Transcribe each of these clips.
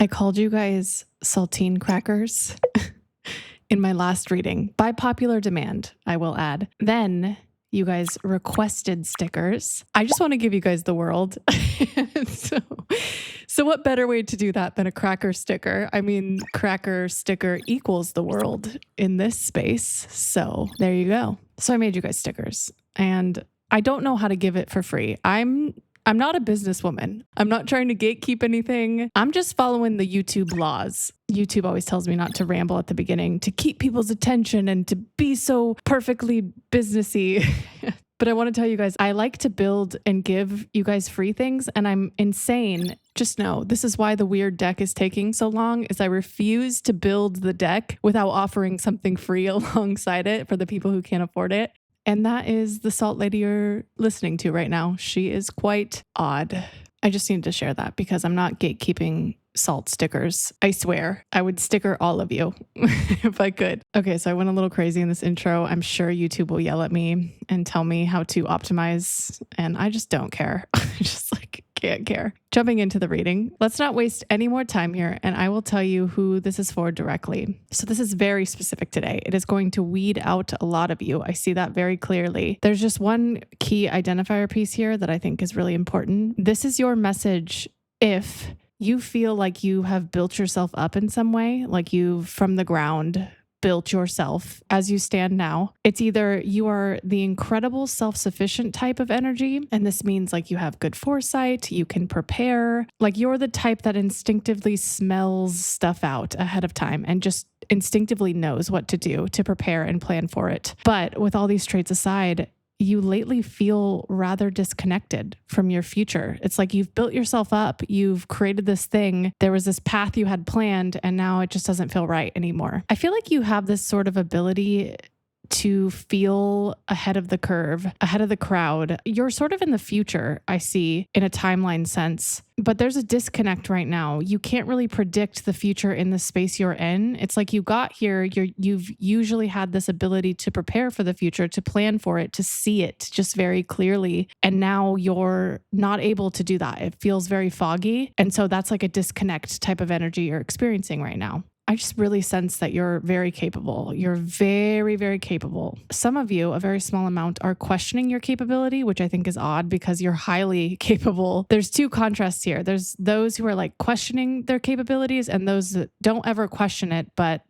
I called you guys saltine crackers in my last reading, by popular demand, I will add. Then you guys requested stickers. I just want to give you guys the world. So what better way to do that than a cracker sticker? I mean, cracker sticker equals the world in this space. So there you go. So I made you guys stickers, and I don't know how to give it for free. I'm not a businesswoman. I'm not trying to gatekeep anything. I'm just following the YouTube laws. YouTube always tells me not to ramble at the beginning, to keep people's attention and to be so perfectly businessy. But I want to tell you guys, I like to build and give you guys free things, and I'm insane. Just know, this is why the weird deck is taking so long, is I refuse to build the deck without offering something free alongside it for the people who can't afford it. And that is the salt lady you're listening to right now. She is quite odd. I just needed to share that because I'm not gatekeeping salt stickers. I swear, I would sticker all of you if I could. Okay, so I went a little crazy in this intro. I'm sure YouTube will yell at me and tell me how to optimize, and I just don't care. I just can't care. Jumping into the reading, let's not waste any more time here, and I will tell you who this is for directly. So this is very specific today. It is going to weed out a lot of you. I see that very clearly. There's just one key identifier piece here that I think is really important. This is your message if you feel like you have built yourself up in some way, like you've from the ground built yourself as you stand now. It's either you are the incredible self-sufficient type of energy, and this means like you have good foresight, you can prepare, like you're the type that instinctively smells stuff out ahead of time and just instinctively knows what to do to prepare and plan for it. But with all these traits aside, you lately feel rather disconnected from your future. It's like you've built yourself up, you've created this thing, there was this path you had planned, and now it just doesn't feel right anymore. I feel like you have this sort of ability to feel ahead of the curve, ahead of the crowd. You're sort of in the future, I see, in a timeline sense. But there's a disconnect right now. You can't really predict the future in the space you're in. It's like you got here, you've usually had this ability to prepare for the future, to plan for it, to see it just very clearly. And now you're not able to do that. It feels very foggy. And so that's like a disconnect type of energy you're experiencing right now. I just really sense that you're very capable. You're very, very capable. Some of you, a very small amount, are questioning your capability, which I think is odd because you're highly capable. There's two contrasts here. There's those who are like questioning their capabilities and those that don't ever question it, but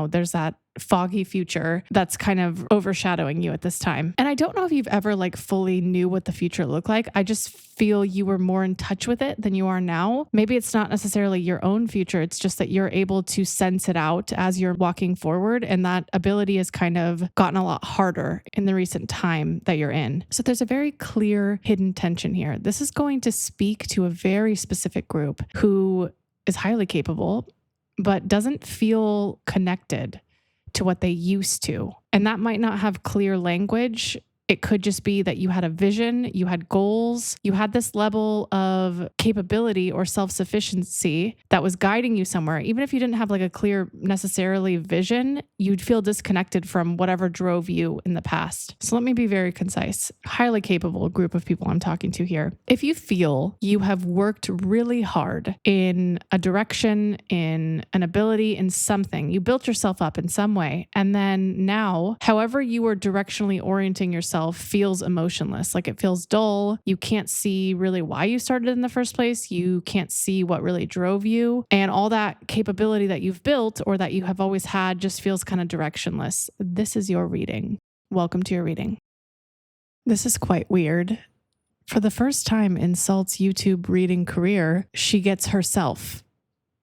there's that foggy future that's kind of overshadowing you at this time. And I don't know if you've ever like fully knew what the future looked like. I just feel you were more in touch with it than you are now. Maybe it's not necessarily your own future. It's just that you're able to sense it out as you're walking forward. And that ability has kind of gotten a lot harder in the recent time that you're in. So there's a very clear hidden tension here. This is going to speak to a very specific group who is highly capable, but doesn't feel connected to what they used to. And that might not have clear language. It could just be that you had a vision, you had goals, you had this level of capability or self-sufficiency that was guiding you somewhere. Even if you didn't have like a clear necessarily vision, you'd feel disconnected from whatever drove you in the past. So let me be very concise. Highly capable group of people I'm talking to here. If you feel you have worked really hard in a direction, in an ability, in something, you built yourself up in some way, and then now, however you were directionally orienting yourself feels emotionless, like it feels dull. You can't see really why you started in the first place. You can't see what really drove you. And all that capability that you've built or that you have always had just feels kind of directionless. This is your reading. Welcome to your reading. This is quite weird. For the first time in Salt's YouTube reading career, she gets herself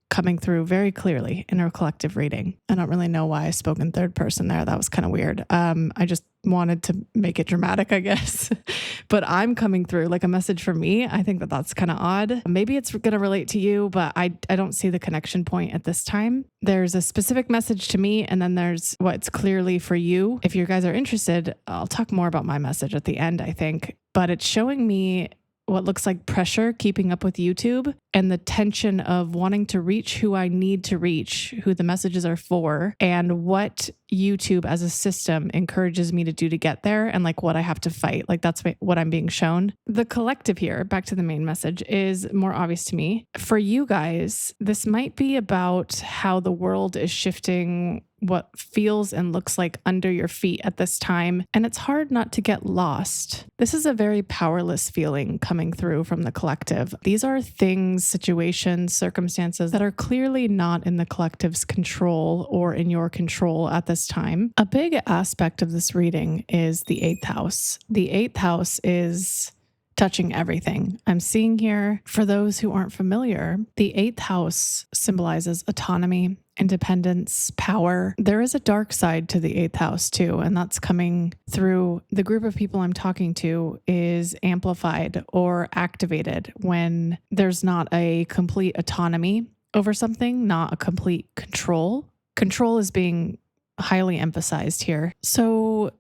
coming through very clearly in her collective reading. I don't really know why I spoke in third person there. That was kind of weird. I just wanted to make it dramatic, I guess. But I'm coming through like a message from me. I think that that's kind of odd. Maybe it's going to relate to you, but I don't see the connection point at this time. There's a specific message to me, and then there's what's clearly for you. If you guys are interested, I'll talk more about my message at the end, I think. But it's showing me what looks like pressure keeping up with YouTube and the tension of wanting to reach who I need to reach, who the messages are for, and what YouTube as a system encourages me to do to get there, and like what I have to fight. Like that's what I'm being shown. The collective here, back to the main message, is more obvious to me. For you guys, this might be about how the world is shifting what feels and looks like under your feet at this time, and it's hard not to get lost. This is a very powerless feeling coming through from the collective. These are things, situations, circumstances that are clearly not in the collective's control or in your control at this time. A big aspect of this reading is the 8th house. The 8th house is touching everything. I'm seeing here, for those who aren't familiar, the 8th house symbolizes autonomy, independence, power. There is a dark side to the 8th house too, and that's coming through the group of people I'm talking to is amplified or activated when there's not a complete autonomy over something, not a complete control. Control is being highly emphasized here. So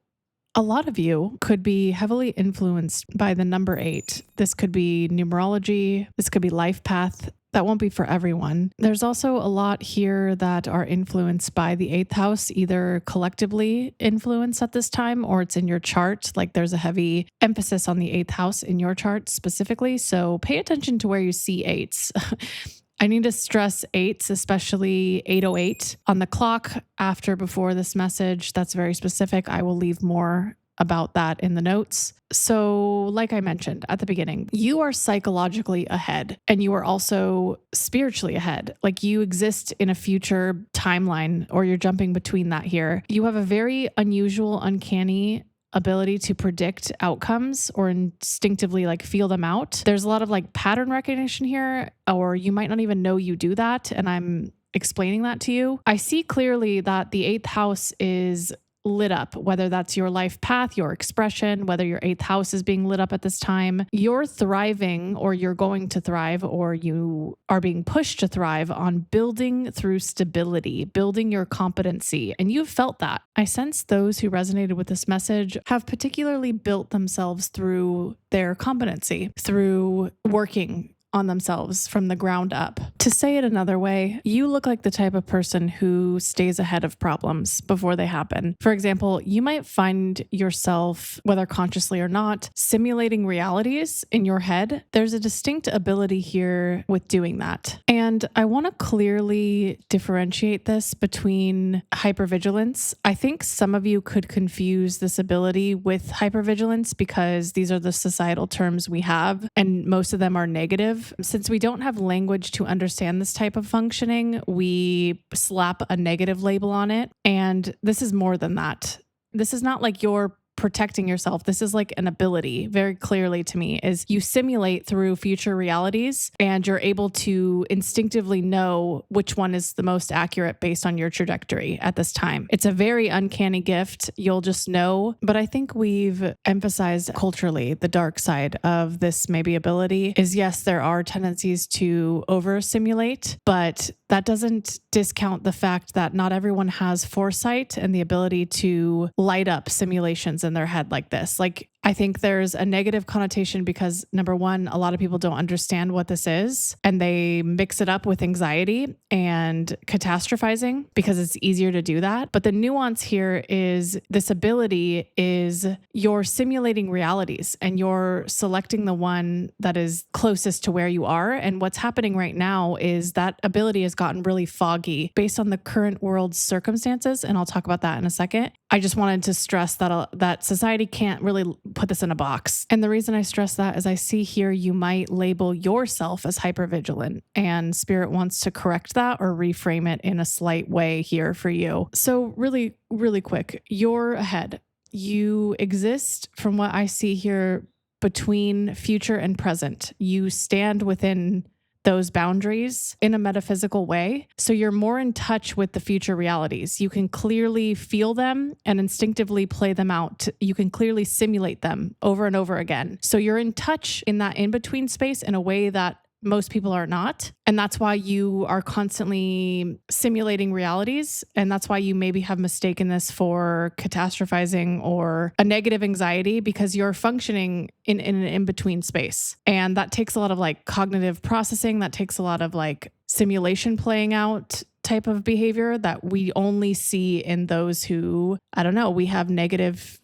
a lot of you could be heavily influenced by the number 8. This could be numerology. This could be life path. That won't be for everyone. There's also a lot here that are influenced by the 8th house, either collectively influenced at this time or it's in your chart. Like there's a heavy emphasis on the 8th house in your chart specifically. So pay attention to where you see 8s. I need to stress 8s, especially 808 on the clock before this message. That's very specific. I will leave more about that in the notes. So like I mentioned at the beginning, you are psychologically ahead and you are also spiritually ahead. Like you exist in a future timeline or you're jumping between that here. You have a very unusual, uncanny ability to predict outcomes or instinctively like feel them out. There's a lot of like pattern recognition here, or you might not even know you do that. And I'm explaining that to you. I see clearly that the 8th house is lit up, whether that's your life path, your expression, whether your 8th house is being lit up at this time. You're thriving, or you're going to thrive, or you are being pushed to thrive on building through stability, building your competency. And you've felt that. I sense those who resonated with this message have particularly built themselves through their competency, through working on themselves from the ground up. To say it another way, you look like the type of person who stays ahead of problems before they happen. For example, you might find yourself, whether consciously or not, simulating realities in your head. There's a distinct ability here with doing that. And I want to clearly differentiate this between hypervigilance. I think some of you could confuse this ability with hypervigilance because these are the societal terms we have, and most of them are negative. Since we don't have language to understand this type of functioning, we slap a negative label on it. And this is more than that. This is not like you're protecting yourself. This is like an ability, very clearly to me, is you simulate through future realities and you're able to instinctively know which one is the most accurate based on your trajectory at this time. It's a very uncanny gift. You'll just know. But I think we've emphasized culturally the dark side of this maybe ability is, yes, there are tendencies to over simulate, but that doesn't discount the fact that not everyone has foresight and the ability to light up simulations in their head like this. Like, I think there's a negative connotation because, number one, a lot of people don't understand what this is and they mix it up with anxiety and catastrophizing because it's easier to do that. But the nuance here is this ability is you're simulating realities and you're selecting the one that is closest to where you are. And what's happening right now is that ability has gotten really foggy based on the current world's circumstances. And I'll talk about that in a second. I just wanted to stress that society can't really put this in a box. And the reason I stress that is I see here you might label yourself as hypervigilant, and Spirit wants to correct that or reframe it in a slight way here for you. So really, really quick, you're ahead. You exist, from what I see here, between future and present. You stand within those boundaries in a metaphysical way. So you're more in touch with the future realities. You can clearly feel them and instinctively play them out. You can clearly simulate them over and over again. So you're in touch in that in-between space in a way that most people are not. And that's why you are constantly simulating realities. And that's why you maybe have mistaken this for catastrophizing or a negative anxiety, because you're functioning in an in-between space. And that takes a lot of like cognitive processing. That takes a lot of like simulation playing out type of behavior that we only see in those who, I don't know, we have negative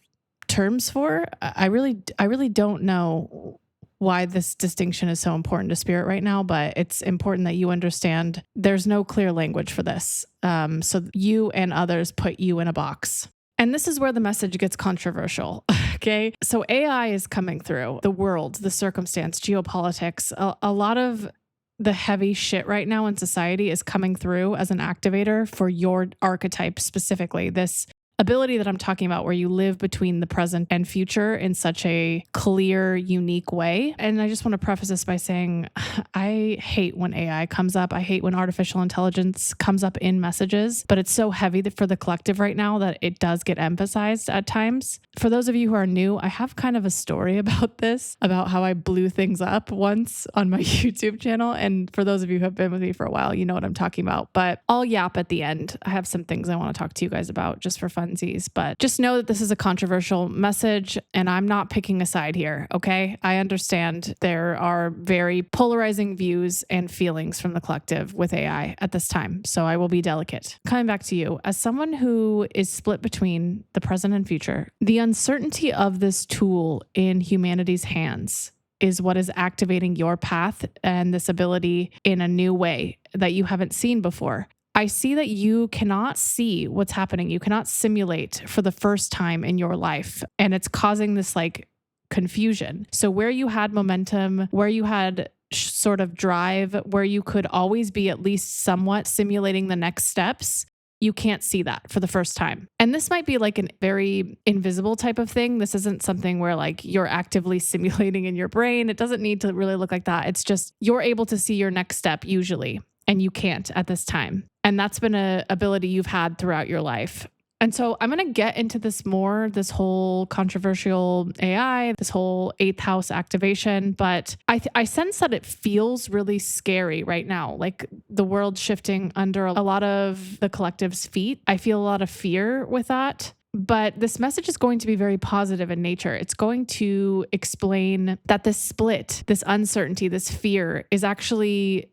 terms for. I really don't know why this distinction is so important to spirit right now, but it's important that you understand there's no clear language for this. So you and others put you in a box. And this is where the message gets controversial. Okay. So AI is coming through the world, the circumstance, geopolitics, a lot of the heavy shit right now in society is coming through as an activator for your archetype specifically. This ability that I'm talking about where you live between the present and future in such a clear, unique way. And I just want to preface this by saying I hate when AI comes up. I hate when artificial intelligence comes up in messages, but it's so heavy for the collective right now that it does get emphasized at times. For those of you who are new, I have kind of a story about this, about how I blew things up once on my YouTube channel. And for those of you who have been with me for a while, you know what I'm talking about, but I'll yap at the end. I have some things I want to talk to you guys about just for fun. But just know that this is a controversial message and I'm not picking a side here, okay? I understand there are very polarizing views and feelings from the collective with AI at this time, so I will be delicate. Coming back to you, as someone who is split between the present and future, the uncertainty of this tool in humanity's hands is what is activating your path and this ability in a new way that you haven't seen before. I see that you cannot see what's happening. You cannot simulate for the first time in your life. And it's causing this like confusion. So where you had momentum, where you had sort of drive, where you could always be at least somewhat simulating the next steps, you can't see that for the first time. And this might be like a very invisible type of thing. This isn't something where like you're actively simulating in your brain. It doesn't need to really look like that. It's just you're able to see your next step usually, and you can't at this time. And that's been an ability you've had throughout your life. And so I'm going to get into this more, this whole controversial AI, this whole eighth house activation. But I sense that it feels really scary right now, like the world shifting under a lot of the collective's feet. I feel a lot of fear with that. But this message is going to be very positive in nature. It's going to explain that this split, this uncertainty, this fear is actually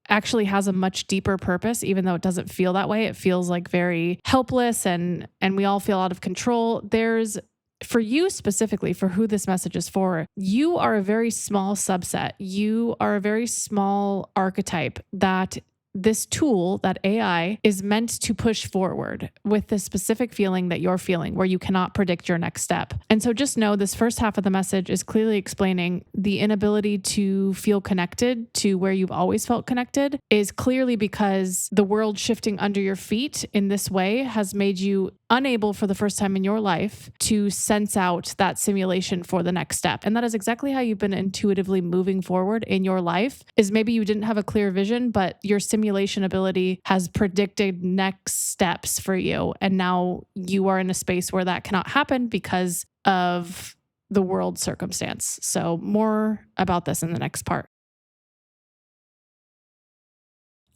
has a much deeper purpose, even though it doesn't feel that way. It feels like very helpless and we all feel out of control. There's, for you specifically, for who this message is for, you are a very small subset. You are a very small archetype that this tool, that AI, is meant to push forward with this specific feeling that you're feeling where you cannot predict your next step. And so just know this first half of the message is clearly explaining the inability to feel connected to where you've always felt connected is clearly because the world shifting under your feet in this way has made you unable for the first time in your life to sense out that simulation for the next step. And that is exactly how you've been intuitively moving forward in your life, is maybe you didn't have a clear vision, but your simulation ability has predicted next steps for you. And now you are in a space where that cannot happen because of the world circumstance. So more about this in the next part.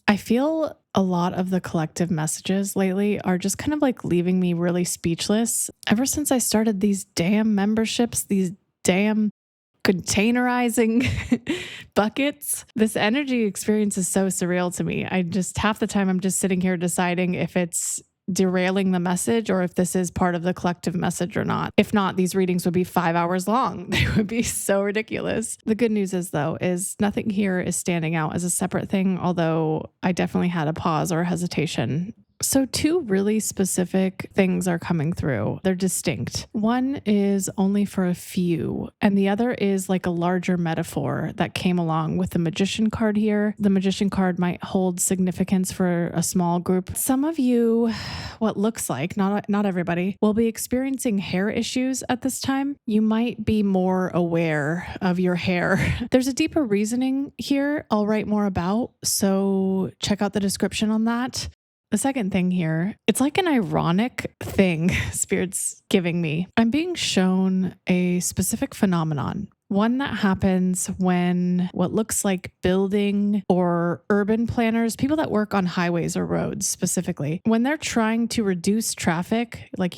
I feel a lot of the collective messages lately are just kind of like leaving me really speechless. Ever since I started these damn memberships, these damn containerizing buckets, this energy experience is so surreal to me. Half the time I'm just sitting here deciding if it's derailing the message or if this is part of the collective message or not. If not, these readings would be 5 hours long. They would be so ridiculous. The good news is though, is nothing here is standing out as a separate thing, although I definitely had a pause or hesitation. So 2 really specific things are coming through. They're distinct. One is only for a few, and the other is like a larger metaphor that came along with the Magician card here. The Magician card might hold significance for a small group. Some of you, what looks like, not everybody, will be experiencing hair issues at this time. You might be more aware of your hair. There's a deeper reasoning here I'll write more about, so check out the description on that. The second thing here, it's like an ironic thing Spirit's giving me. I'm being shown a specific phenomenon. One that happens when what looks like building or urban planners, people that work on highways or roads specifically, when they're trying to reduce traffic, like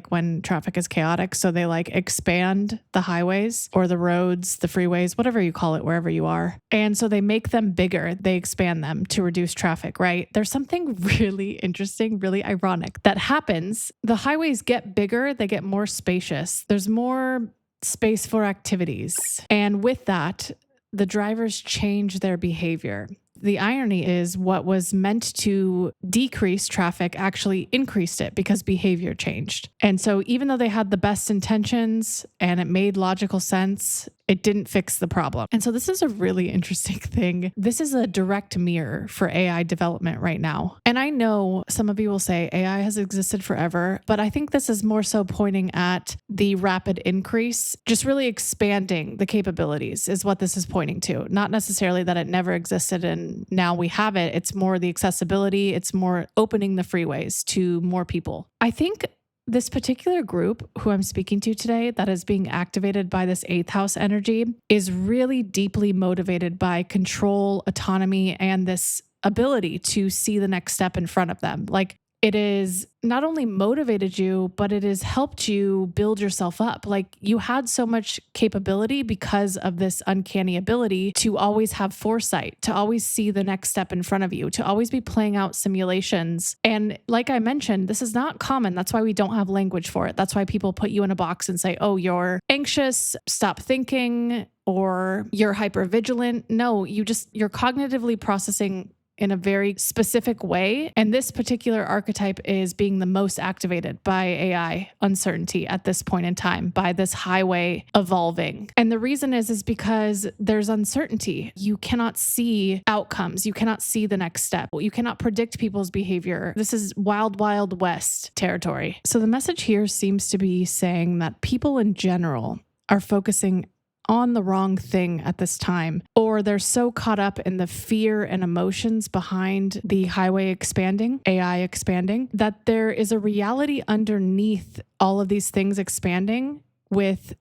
when traffic is chaotic, so they like expand the highways or the roads, the freeways, whatever you call it, wherever you are. And so they make them bigger, they expand them to reduce traffic, right? There's something really interesting, really ironic that happens. The highways get bigger, they get more spacious. There's more space for activities. And with that, the drivers change their behavior. The irony is what was meant to decrease traffic actually increased it because behavior changed. And so even though they had the best intentions and it made logical sense, it didn't fix the problem. And so this is a really interesting thing. This is a direct mirror for AI development right now. And I know some of you will say AI has existed forever, but I think this is more so pointing at the rapid increase, just really expanding the capabilities is what this is pointing to. Not necessarily that it never existed and now we have it. It's more the accessibility. It's more opening the freeways to more people. I think this particular group who I'm speaking to today that is being activated by this eighth house energy is really deeply motivated by control, autonomy, and this ability to see the next step in front of them. Like it is not only motivated you, but it has helped you build yourself up. Like you had so much capability because of this uncanny ability to always have foresight, to always see the next step in front of you, to always be playing out simulations. And like I mentioned, this is not common. That's why we don't have language for it. That's why people put you in a box and say, oh, you're anxious, stop thinking, or you're hypervigilant. No, you're cognitively processing in a very specific way. And this particular archetype is being the most activated by AI uncertainty at this point in time, by this highway evolving. And the reason is because there's uncertainty. You cannot see outcomes. You cannot see the next step. You cannot predict people's behavior. This is wild, wild west territory. So the message here seems to be saying that people in general are focusing on the wrong thing at this time, or they're so caught up in the fear and emotions behind the highway expanding, AI expanding, that there is a reality underneath all of these things expanding with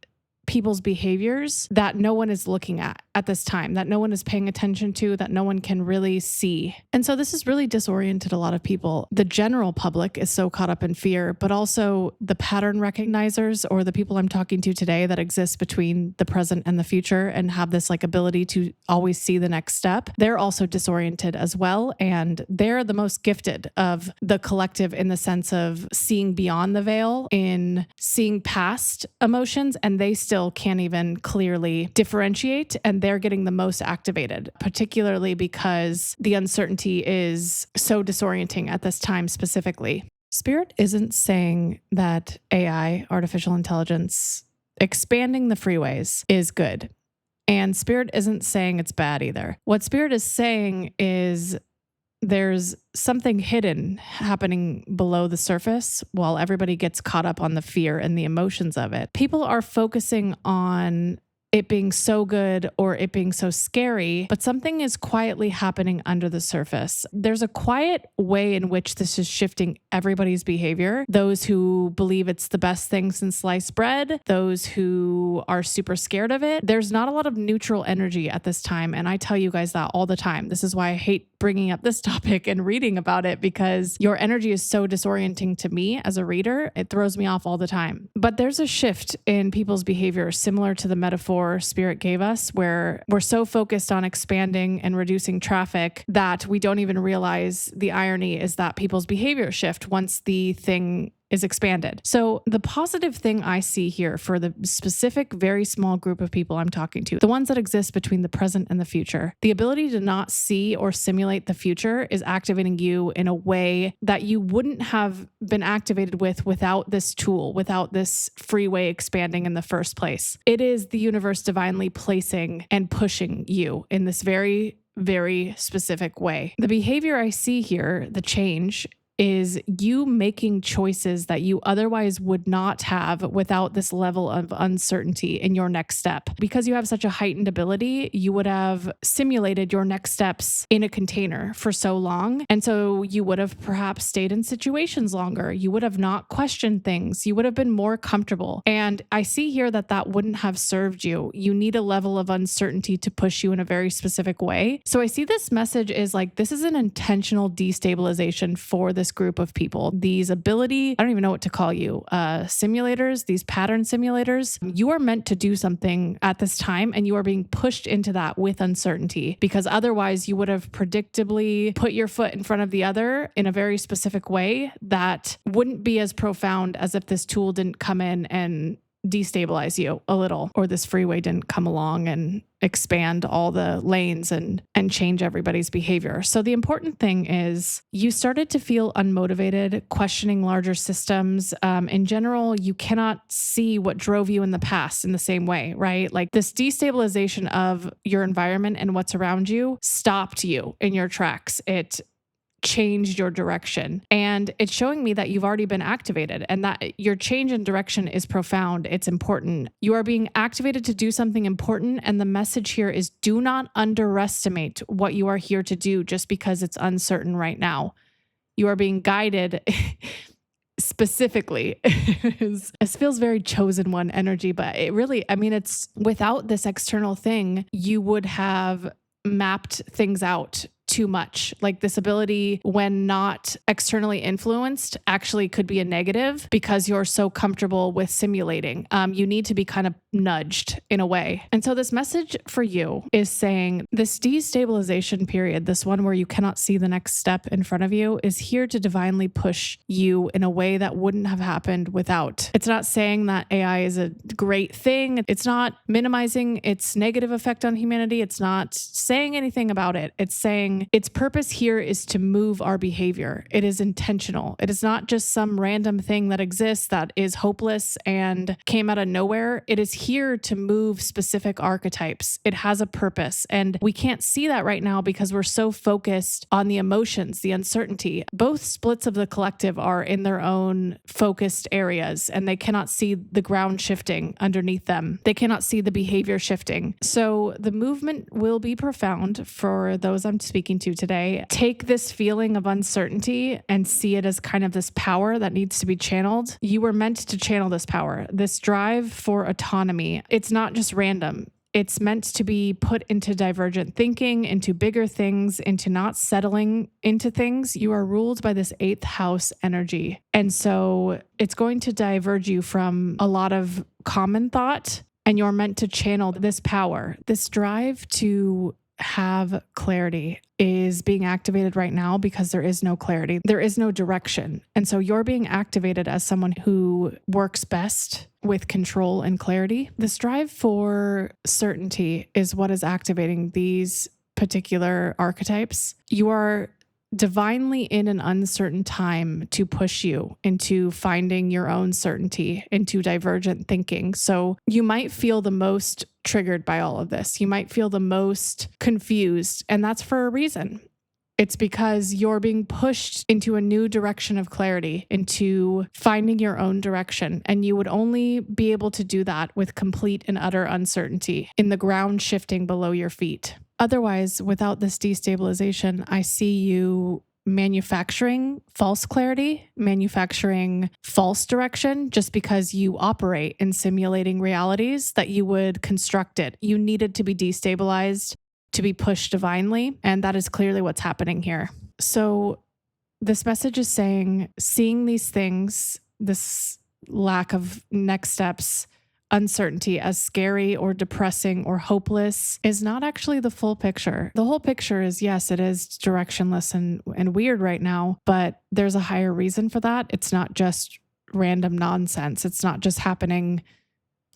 people's behaviors that no one is looking at this time, that no one is paying attention to, that no one can really see. And so this has really disoriented a lot of people. The general public is so caught up in fear, but also the pattern recognizers, or the people I'm talking to today that exist between the present and the future and have this like ability to always see the next step. They're also disoriented as well. And they're the most gifted of the collective in the sense of seeing beyond the veil, in seeing past emotions, and they still can't even clearly differentiate, and they're getting the most activated, particularly because the uncertainty is so disorienting at this time specifically. Spirit isn't saying that AI, artificial intelligence, expanding the freeways is good. And Spirit isn't saying it's bad either. What Spirit is saying is there's something hidden happening below the surface while everybody gets caught up on the fear and the emotions of it. People are focusing on it being so good or it being so scary, but something is quietly happening under the surface. There's a quiet way in which this is shifting everybody's behavior. Those who believe it's the best thing since sliced bread, those who are super scared of it. There's not a lot of neutral energy at this time. And I tell you guys that all the time. This is why I hate bringing up this topic and reading about it, because your energy is so disorienting to me as a reader. It throws me off all the time. But there's a shift in people's behavior similar to the metaphor Spirit gave us, where we're so focused on expanding and reducing traffic that we don't even realize the irony is that people's behavior shift once the thing is expanded. So the positive thing I see here for the specific, very small group of people I'm talking to, the ones that exist between the present and the future, the ability to not see or simulate the future is activating you in a way that you wouldn't have been activated with without this tool, without this freeway expanding in the first place. It is the universe divinely placing and pushing you in this very, very specific way. The behavior I see here, the change, is you making choices that you otherwise would not have without this level of uncertainty in your next step. Because you have such a heightened ability, you would have simulated your next steps in a container for so long. And so you would have perhaps stayed in situations longer. You would have not questioned things. You would have been more comfortable. And I see here that that wouldn't have served you. You need a level of uncertainty to push you in a very specific way. So I see this message is like, this is an intentional destabilization for this group of people. These ability, I don't even know what to call you, simulators, these pattern simulators. You are meant to do something at this time, and you are being pushed into that with uncertainty, because otherwise you would have predictably put your foot in front of the other in a very specific way that wouldn't be as profound as if this tool didn't come in and destabilize you a little, or this freeway didn't come along and expand all the lanes and change everybody's behavior. So the important thing is you started to feel unmotivated, questioning larger systems. In general, you cannot see what drove you in the past in the same way, right? Like this destabilization of your environment and what's around you stopped you in your tracks. It changed your direction. And it's showing me that you've already been activated and that your change in direction is profound. It's important. You are being activated to do something important. And the message here is do not underestimate what you are here to do just because it's uncertain right now. You are being guided specifically. It feels very chosen one energy, but it really, I mean, it's without this external thing, you would have mapped things out too much. Like this ability, when not externally influenced, actually could be a negative because you're so comfortable with simulating. You need to be kind of nudged in a way. And so this message for you is saying this destabilization period, this one where you cannot see the next step in front of you, is here to divinely push you in a way that wouldn't have happened without. It's not saying that AI is a great thing. It's not minimizing its negative effect on humanity. It's not saying anything about it. It's saying its purpose here is to move our behavior. It is intentional. It is not just some random thing that exists that is hopeless and came out of nowhere. It is here to move specific archetypes. It has a purpose. And we can't see that right now because we're so focused on the emotions, the uncertainty. Both splits of the collective are in their own focused areas, and they cannot see the ground shifting underneath them. They cannot see the behavior shifting. So the movement will be profound for those I'm speaking to today. Take this feeling of uncertainty and see it as kind of this power that needs to be channeled. You were meant to channel this power, this drive for autonomy. It's not just random. It's meant to be put into divergent thinking, into bigger things, into not settling into things. You are ruled by this 8th house energy. And so it's going to diverge you from a lot of common thought, and you're meant to channel this power. This drive to have clarity is being activated right now because there is no clarity. There is no direction. And so you're being activated as someone who works best with control and clarity. This drive for certainty is what is activating these particular archetypes. You are divinely in an uncertain time to push you into finding your own certainty, into divergent thinking. So you might feel the most triggered by all of this. You might feel the most confused, and that's for a reason. It's because you're being pushed into a new direction of clarity, into finding your own direction. And you would only be able to do that with complete and utter uncertainty in the ground shifting below your feet. Otherwise, without this destabilization, I see you manufacturing false clarity, manufacturing false direction, just because you operate in simulating realities that you would construct it. You needed to be destabilized to be pushed divinely, and that is clearly what's happening here. So this message is saying, seeing these things, this lack of next steps, uncertainty as scary or depressing or hopeless is not actually the full picture. The whole picture is, yes, it is directionless and weird right now, but there's a higher reason for that. It's not just random nonsense. It's not just happening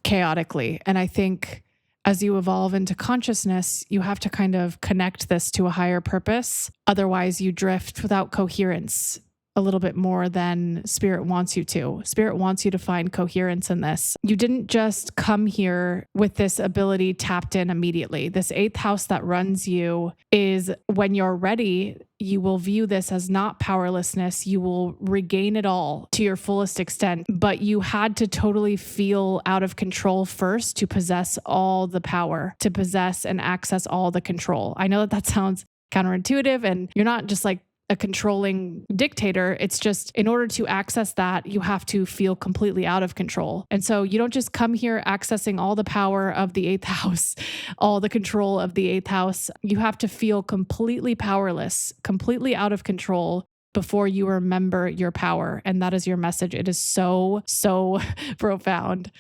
chaotically. And I think as you evolve into consciousness, you have to kind of connect this to a higher purpose. Otherwise, you drift without coherence. a little bit more than Spirit wants you to. Spirit wants you to find coherence in this. You didn't just come here with this ability tapped in immediately. This 8th house that runs you is, when you're ready, you will view this as not powerlessness. You will regain it all to your fullest extent, but you had to totally feel out of control first to possess all the power, to possess and access all the control. I know that sounds counterintuitive, and you're not just like a controlling dictator. It's just, in order to access that, you have to feel completely out of control. And so you don't just come here accessing all the power of the 8th house, all the control of the 8th house. You have to feel completely powerless, completely out of control before you remember your power. And that is your message. It is so, so profound.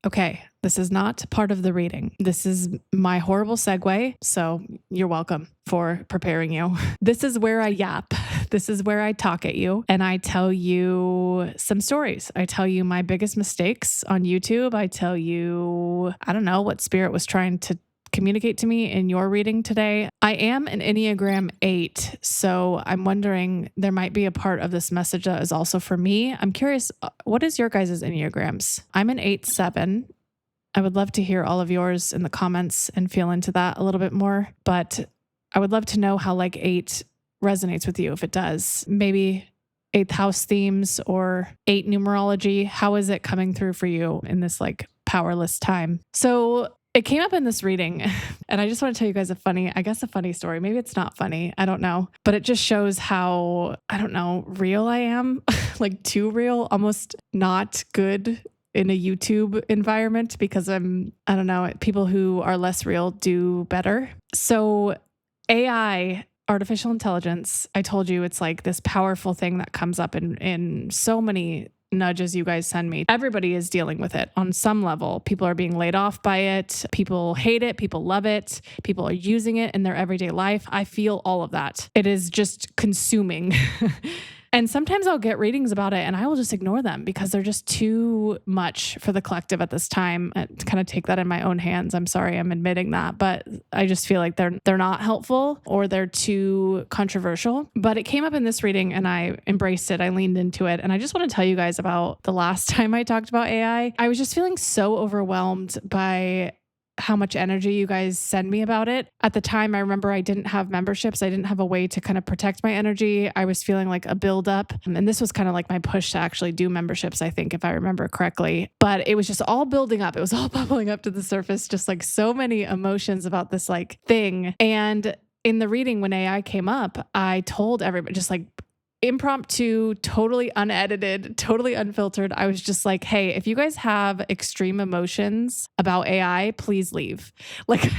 Okay, this is not part of the reading. This is my horrible segue, so you're welcome for preparing you. This is where I yap. This is where I talk at you and I tell you some stories. I tell you my biggest mistakes on YouTube. I tell you, I don't know, what Spirit was trying to communicate to me in your reading today. I am an Enneagram 8, so I'm wondering, there might be a part of this message that is also for me. I'm curious, what is your guys' Enneagrams? I'm an 8-7. I would love to hear all of yours in the comments and feel into that a little bit more, but I would love to know how like 8 resonates with you, if it does. Maybe 8th house themes or 8 numerology. How is it coming through for you in this like powerless time? So it came up in this reading, and I just want to tell you guys a funny story. Maybe it's not funny. I don't know. But it just shows how, I don't know, real I am. Like too real, almost not good in a YouTube environment, because I don't know, people who are less real do better. So AI, artificial intelligence, I told you it's like this powerful thing that comes up in so many nudges you guys send me. Everybody is dealing with it on some level. People are being laid off by it. People hate it. People love it. People are using it in their everyday life. I feel all of that. It is just consuming. And sometimes I'll get readings about it and I will just ignore them because they're just too much for the collective at this time. I kind of take that in my own hands. I'm sorry I'm admitting that, but I just feel like they're not helpful or they're too controversial. But it came up in this reading and I embraced it. I leaned into it. And I just want to tell you guys about the last time I talked about AI. I was just feeling so overwhelmed by how much energy you guys send me about it. At the time, I remember I didn't have memberships. I didn't have a way to kind of protect my energy. I was feeling like a buildup. And this was kind of like my push to actually do memberships, I think, if I remember correctly. But it was just all building up. It was all bubbling up to the surface, just like so many emotions about this like thing. And in the reading, when AI came up, I told everybody, just like impromptu, totally unedited, totally unfiltered. I was just like, hey, if you guys have extreme emotions about AI, please leave. Like,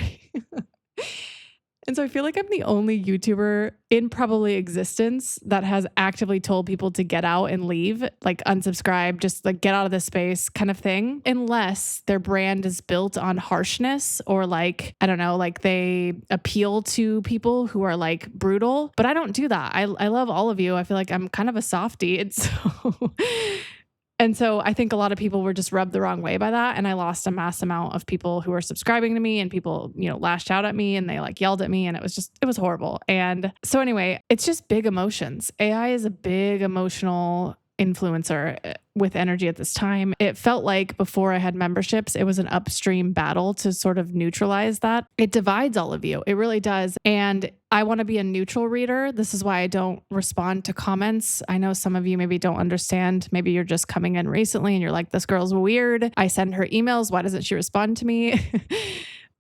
and so I feel like I'm the only YouTuber in probably existence that has actively told people to get out and leave, like unsubscribe, just like get out of this space kind of thing, unless their brand is built on harshness or like, I don't know, like they appeal to people who are like brutal. But I don't do that. I love all of you. I feel like I'm kind of a softie. And so I think a lot of people were just rubbed the wrong way by that. And I lost a mass amount of people who were subscribing to me, and people, lashed out at me and they like yelled at me, and it was horrible. And so anyway, it's just big emotions. AI is a big emotional influencer with energy at this time. It felt like before I had memberships, it was an upstream battle to sort of neutralize that. It divides all of you. It really does. And I want to be a neutral reader. This is why I don't respond to comments. I know some of you maybe don't understand. Maybe you're just coming in recently and you're like, this girl's weird. I send her emails. Why doesn't she respond to me?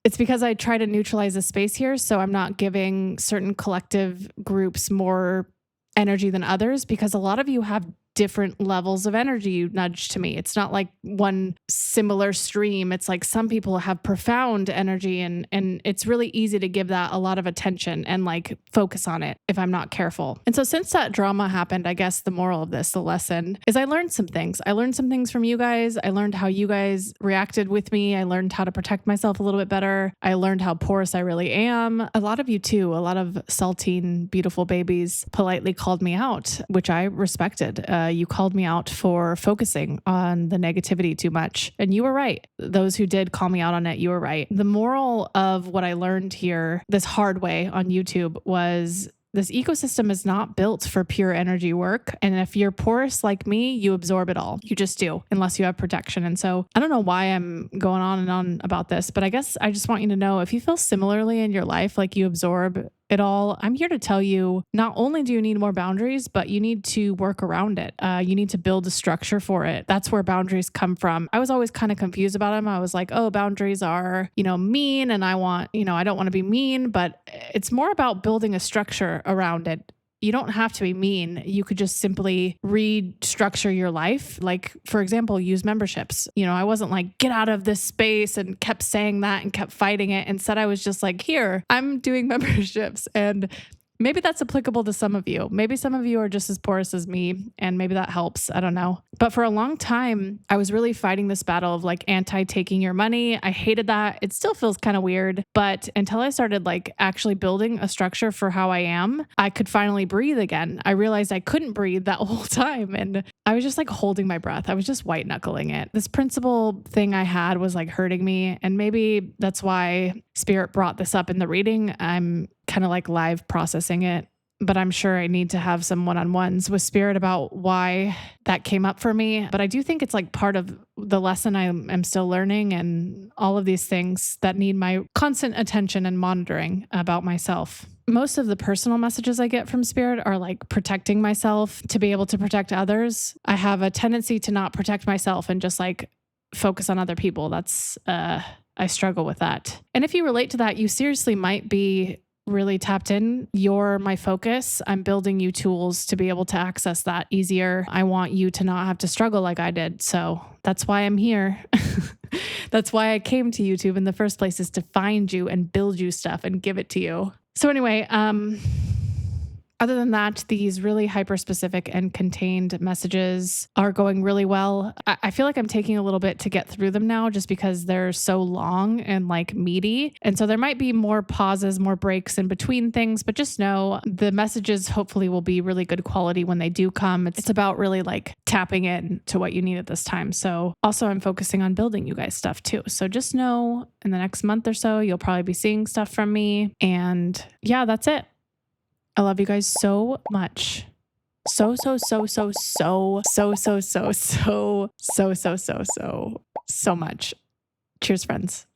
It's because I try to neutralize the space here. So I'm not giving certain collective groups more energy than others, because a lot of you have different levels of energy you nudge to me. It's not like one similar stream. It's like some people have profound energy, and it's really easy to give that a lot of attention and like focus on it if I'm not careful. And so since that drama happened, I guess the moral of this, the lesson, is I learned some things. I learned some things from you guys. I learned how you guys reacted with me. I learned how to protect myself a little bit better. I learned how porous I really am. A lot of you too, a lot of saltine, beautiful babies politely called me out, which I respected. You called me out for focusing on the negativity too much. And you were right. Those who did call me out on it, you were right. The moral of what I learned here, this hard way on YouTube, was This ecosystem is not built for pure energy work. And if you're porous like me, you absorb it all. You just do, unless you have protection. And so I don't know why I'm going on and on about this, but I guess I just want you to know if you feel similarly in your life, like you absorb it all, I'm here to tell you, not only do you need more boundaries, but you need to work around it. You need to build a structure for it. That's where boundaries come from. I was always kind of confused about them. I was like, oh, boundaries are, mean, and I don't want to be mean, but it's more about building a structure around it. You don't have to be mean. You could just simply restructure your life. Like, for example, use memberships. I wasn't like, get out of this space and kept saying that and kept fighting it. Instead, I was just like, here, I'm doing memberships. And maybe that's applicable to some of you. Maybe some of you are just as porous as me, and maybe that helps. I don't know. But for a long time, I was really fighting this battle of like anti-taking your money. I hated that. It still feels kind of weird. But until I started like actually building a structure for how I am, I could finally breathe again. I realized I couldn't breathe that whole time. And I was just like holding my breath. I was just white knuckling it. This principle thing I had was like hurting me. And maybe that's why Spirit brought this up in the reading. I'm kind of like live processing it, but I'm sure I need to have some one-on-ones with Spirit about why that came up for me. But I do think it's like part of the lesson I am still learning, and all of these things that need my constant attention and monitoring about myself. Most of the personal messages I get from Spirit are like protecting myself to be able to protect others. I have a tendency to not protect myself and just like focus on other people. I struggle with that. And if you relate to that, you seriously might be really tapped in. You're my focus. I'm building you tools to be able to access that easier. I want you to not have to struggle like I did. So that's why I'm here. That's why I came to YouTube in the first place, is to find you and build you stuff and give it to you. So anyway, other than that, these really hyper-specific and contained messages are going really well. I feel like I'm taking a little bit to get through them now, just because they're so long and like meaty. And so there might be more pauses, more breaks in between things, but just know the messages hopefully will be really good quality when they do come. It's about really like tapping in to what you need at this time. So also I'm focusing on building you guys stuff too. So just know in the next month or so, you'll probably be seeing stuff from me. And yeah, that's it. I love you guys so much. So much. Cheers, friends.